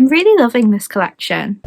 I'm really loving this collection.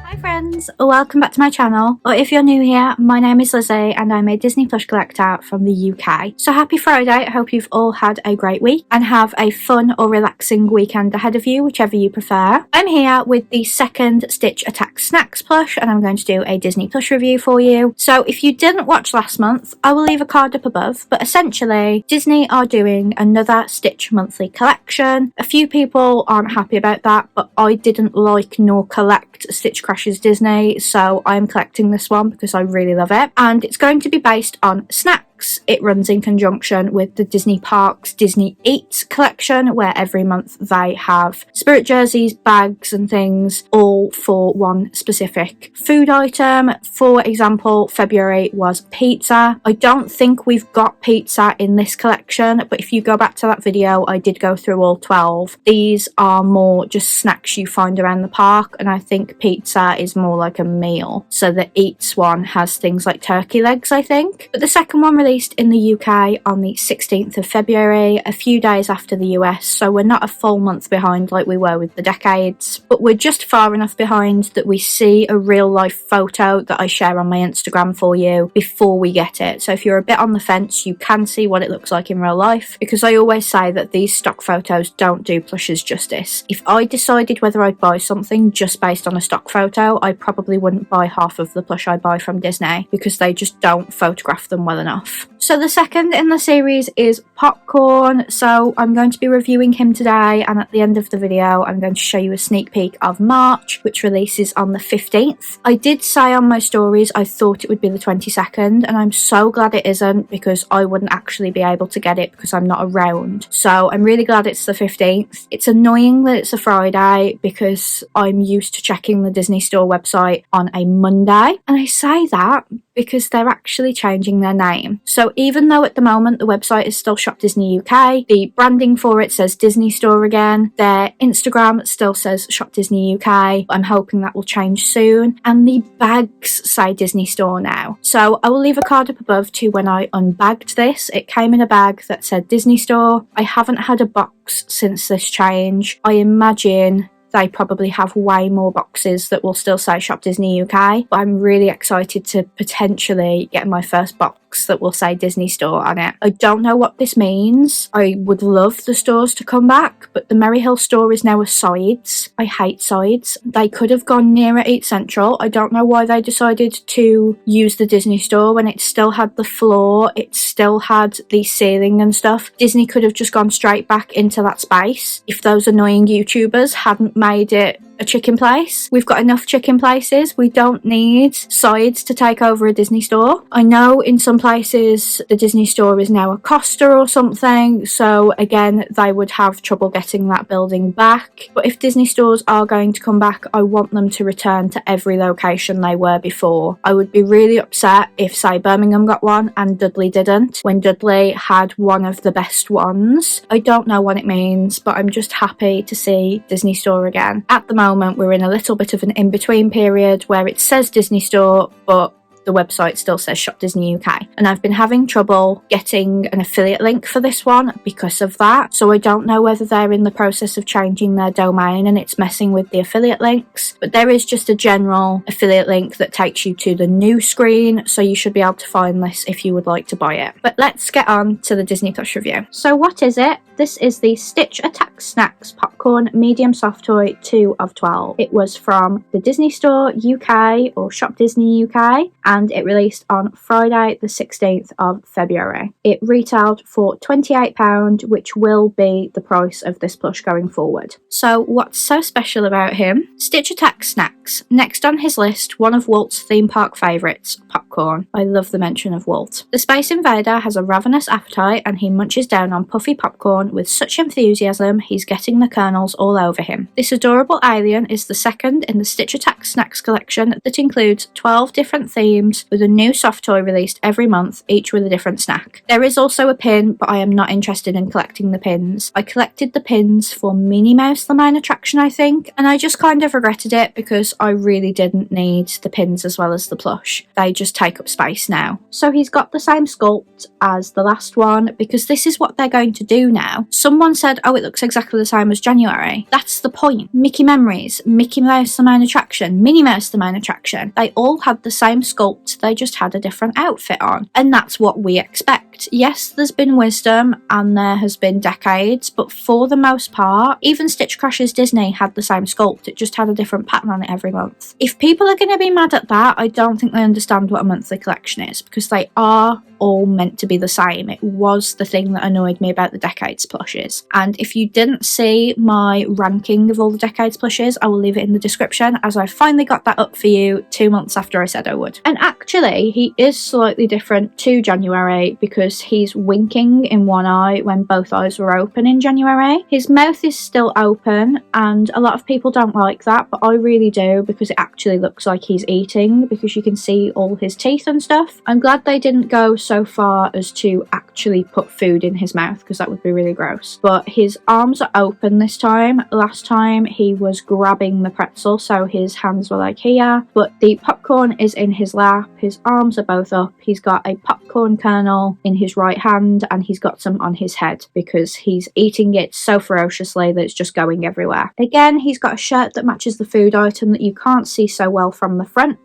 Hi friends, welcome back to my channel, or if you're new here, my name is Lize and I'm a Disney plush collector from the UK. So happy Friday, I hope you've all had a great week and have a fun or relaxing weekend ahead of you, whichever you prefer. I'm here with the second Stitch Attack Snacks plush and I'm going to do a Disney plush review for you. So if you didn't watch last month, I will leave a card up above, but essentially Disney are doing another Stitch monthly collection. A few people aren't happy about that, but I didn't like nor collect Stitch Crashes Disney, so I'm collecting this one because I really love it, and it's going to be based on snacks. It runs in conjunction with the Disney Parks Disney Eats collection, where every month they have spirit jerseys, bags and things, all for one specific food item. For example, February was pizza. I don't think we've got pizza in this collection, but if you go back to that video, I did go through all 12. These are more just snacks you find around the park, and I think pizza is more like a meal. So the Eats one has things like turkey legs, I think. But the second one released in the UK on the 16th of February, a few days after the US, so we're not a full month behind like we were with the decades, but we're just far enough behind that we see a real life photo that I share on my Instagram for you before we get it. So if you're a bit on the fence, you can see what it looks like in real life, because I always say that these stock photos don't do plushes justice. If I decided whether I'd buy something just based on a stock photo, I probably wouldn't buy half of the plush I buy from Disney, because they just don't photograph them well enough. So the second in the series is Popcorn, so I'm going to be reviewing him today, and at the end of the video I'm going to show you a sneak peek of March, which releases on the 15th. I did say on my stories I thought it would be the 22nd, and I'm so glad it isn't, because I wouldn't actually be able to get it because I'm not around. So I'm really glad it's the 15th. It's annoying that it's a Friday because I'm used to checking the Disney Store website on a Monday, and I say that because they're actually changing their name. So even though at the moment the website is still Shop Disney UK, the branding for it says Disney Store again, their Instagram still says Shop Disney UK. I'm hoping that will change soon, and the bags say Disney Store now. So I will leave a card up above to when I unbagged this. It came in a bag that said Disney Store. I haven't had a box since this change. I imagine they probably have way more boxes that will still say Shop Disney UK, but I'm really excited to potentially get my first box that will say Disney Store on it. I don't know what this means. I would love the stores to come back, but the Merry Hill store is now a sides. I hate sides. They could have gone nearer Eat Central. I don't know why they decided to use the Disney Store when it still had the floor, it still had the ceiling and stuff. Disney could have just gone straight back into that space if those annoying YouTubers hadn't made it a chicken place. We've got enough chicken places. We don't need sides to take over a Disney Store. I know in some places the Disney Store is now a Costa or something, so again they would have trouble getting that building back. But if Disney Stores are going to come back, I want them to return to every location they were before. I would be really upset if, say, Birmingham got one and Dudley didn't, when Dudley had one of the best ones. I don't know what it means, but I'm just happy to see Disney Store again. At the moment we're in a little bit of an in-between period where it says Disney Store, but the website still says Shop Disney UK, and I've been having trouble getting an affiliate link for this one because of that. So I don't know whether they're in the process of changing their domain and it's messing with the affiliate links, but there is just a general affiliate link that takes you to the new screen, so you should be able to find this if you would like to buy it. But let's get on to the Disney Plush review. So what is it? This is the Stitch Attack Snacks Popcorn Medium Soft Toy 2 of 12. It was from the Disney Store UK or Shop Disney UK, and it released on Friday the 16th of February. It retailed for £28, which will be the price of this plush going forward. So what's so special about him? Stitch Attack Snacks. Next on his list, one of Walt's theme park favourites, popcorn. popcorn. I love the mention of Walt. The Space Invader has a ravenous appetite and he munches down on puffy popcorn with such enthusiasm he's getting the kernels all over him. This adorable alien is the second in the Stitch Attack Snacks collection that includes 12 different themes with a new soft toy released every month, each with a different snack. There is also a pin, but I am not interested in collecting the pins. I collected the pins for Minnie Mouse the Main Attraction, I think, and I just kind of regretted it because I really didn't need the pins as well as the plush. They just take up space now. So he's got the same sculpt as the last one because this is what they're going to do now. Someone said, oh, it looks exactly the same as January. That's the point. Mickey Memories, Mickey Mouse the Main Attraction, Minnie Mouse the Main Attraction. They all had the same sculpt, they just had a different outfit on. And that's what we expect. Yes, there's been wisdom and there has been decades, but for the most part, even Stitch Crash's Disney had the same sculpt, it just had a different pattern on it every month. If people are going to be mad at that, I don't think they understand what a monthly collection is, because they are all meant to be the same. It was the thing that annoyed me about the Decades plushes. And if you didn't see my ranking of all the Decades plushes, I will leave it in the description, as I finally got that up for you 2 months after I said I would. And actually, he is slightly different to January because he's winking in one eye when both eyes were open in January. His mouth is still open, and a lot of people don't like that, but I really do because it actually looks like he's eating, because you can see all his teeth and stuff. I'm glad they didn't go so far as to actually put food in his mouth, because that would be really gross. But his arms are open this time. Last time he was grabbing the pretzel, so his hands were like here, but the popcorn is in his lap, his arms are both up, he's got a popcorn kernel in his right hand and he's got some on his head because he's eating it so ferociously that it's just going everywhere. Again, he's got a shirt that matches the food item that you can't see so well from the front.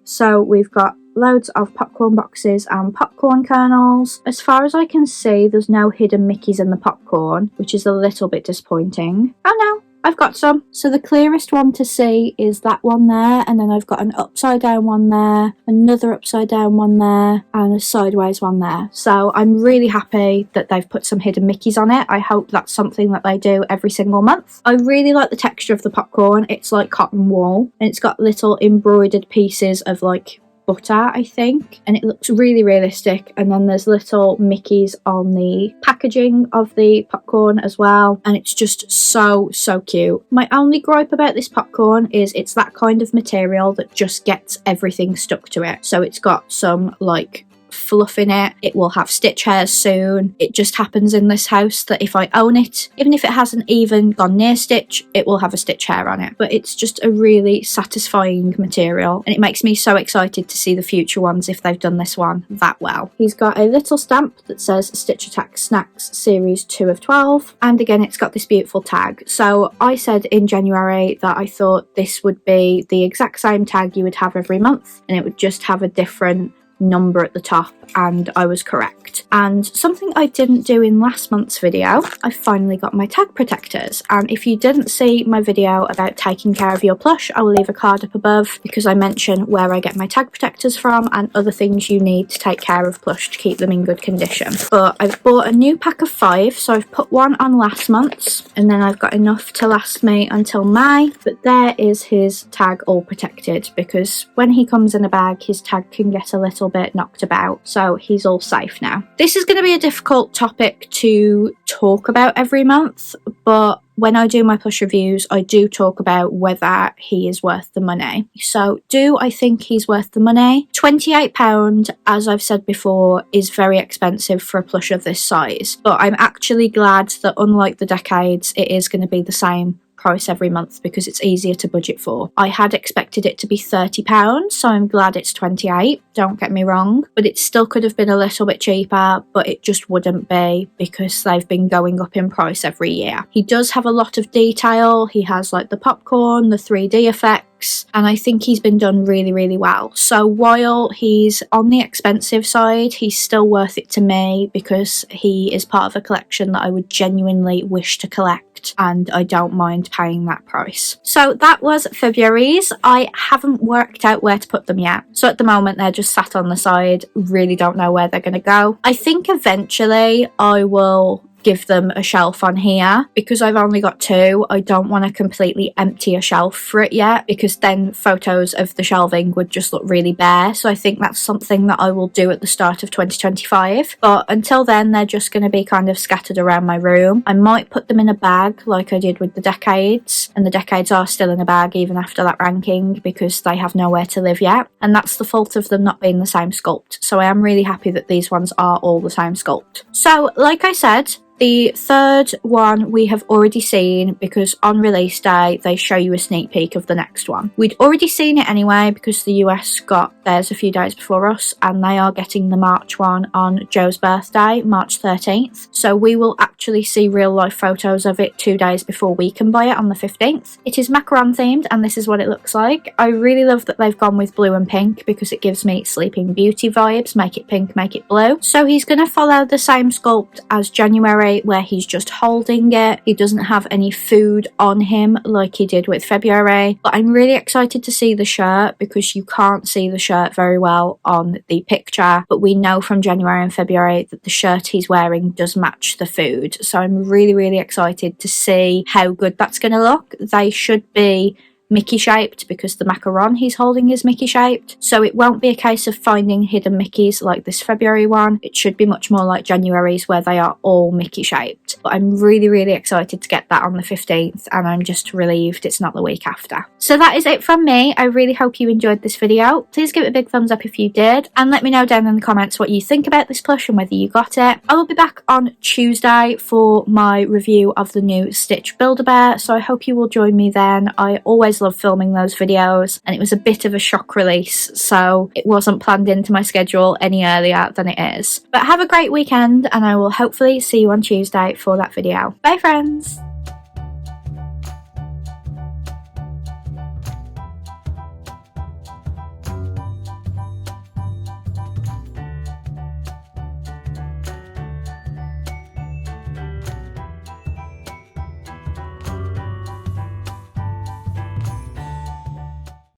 So we've got loads of popcorn boxes and popcorn kernels. As far as I can see, there's no hidden Mickeys in the popcorn, which is a little bit disappointing. Oh no, I've got some. So the clearest one to see is that one there, and then I've got an upside down one there, another upside down one there, and a sideways one there. So I'm really happy that they've put some hidden Mickeys on it. I hope that's something that they do every single month. I really like the texture of the popcorn. It's like cotton wool, and it's got little embroidered pieces of like butter, I think, and it looks really realistic. And then there's little Mickeys on the packaging of the popcorn as well, and it's just so cute. My only gripe about this popcorn is it's that kind of material that just gets everything stuck to it. So it's got some like fluff in it, it will have Stitch hairs soon. It just happens in this house that if I own it, even if it hasn't even gone near Stitch, it will have a Stitch hair on it. But it's just a really satisfying material, and it makes me so excited to see the future ones if they've done this one that well. He's got a little stamp that says Stitch Attack Snacks Series 2 of 12, and again it's got this beautiful tag. So I said in January that I thought this would be the exact same tag you would have every month, and it would just have a different number at the top, and I was correct. And something I didn't do in last month's video, I finally got my tag protectors. And if you didn't see my video about taking care of your plush, I will leave a card up above, because I mention where I get my tag protectors from and other things you need to take care of plush to keep them in good condition. But I've bought a new pack of 5, so I've put one on last month's, and then I've got enough to last me until May. But there is his tag all protected, because when he comes in a bag, his tag can get a little bit knocked about, so he's all safe now. This is going to be a difficult topic to talk about every month, but when I do my plush reviews, I do talk about whether he is worth the money. So do I think he's worth the money? £28, as I've said before, is very expensive for a plush of this size, but I'm actually glad that unlike the Decades, it is going to be the same price every month because it's easier to budget for. I had expected it to be £30, so I'm glad it's 28, don't get me wrong, but it still could have been a little bit cheaper, but it just wouldn't be because they've been going up in price every year. He does have a lot of detail. He has like the popcorn, the 3D effects, and I think he's been done really well. So while he's on the expensive side, he's still worth it to me because he is part of a collection that I would genuinely wish to collect, and I don't mind paying that price. So that was February's. I haven't worked out where to put them yet, so at the moment they're just sat on the side. Really don't know where they're going to go. I think eventually I will give them a shelf on here. Because I've only got 2, I don't want to completely empty a shelf for it yet, because then photos of the shelving would just look really bare. So I think that's something that I will do at the start of 2025. But until then, they're just going to be kind of scattered around my room. I might put them in a bag like I did with the decades, and the decades are still in a bag even after that ranking because they have nowhere to live yet, and that's the fault of them not being the same sculpt. So I am really happy that these ones are all the same sculpt. So like I said, the third one we have already seen, because on release day they show you a sneak peek of the next one. We'd already seen it anyway because the US got theirs a few days before us, and they are getting the March one on Joe's birthday, March 13th. So we will actually see real life photos of it 2 days before we can buy it on the 15th. It is macaron themed, and this is what it looks like. I really love that they've gone with blue and pink because it gives me Sleeping Beauty vibes. Make it pink, make it blue. So he's going to follow the same sculpt as January, where he's just holding it. He doesn't have any food on him like he did with February. But I'm really excited to see the shirt because you can't see the shirt very well on the picture, but we know from January and February that the shirt he's wearing does match the food. So I'm really excited to see how good that's going to look. They should be Mickey shaped because the macaron he's holding is Mickey shaped, so it won't be a case of finding hidden Mickeys like this February one. It should be much more like January's where they are all Mickey shaped. But I'm really excited to get that on the 15th, and I'm just relieved it's not the week after. So that is it from me. I really hope you enjoyed this video. Please give it a big thumbs up if you did, and let me know down in the comments what you think about this plush and whether you got it. I will be back on Tuesday for my review of the new Stitch Build-A-Bear, so I hope you will join me then. I always love filming those videos, and it was a bit of a shock release, so it wasn't planned into my schedule any earlier than it is. But have a great weekend, and I will hopefully see you on Tuesday for that video. Bye friends!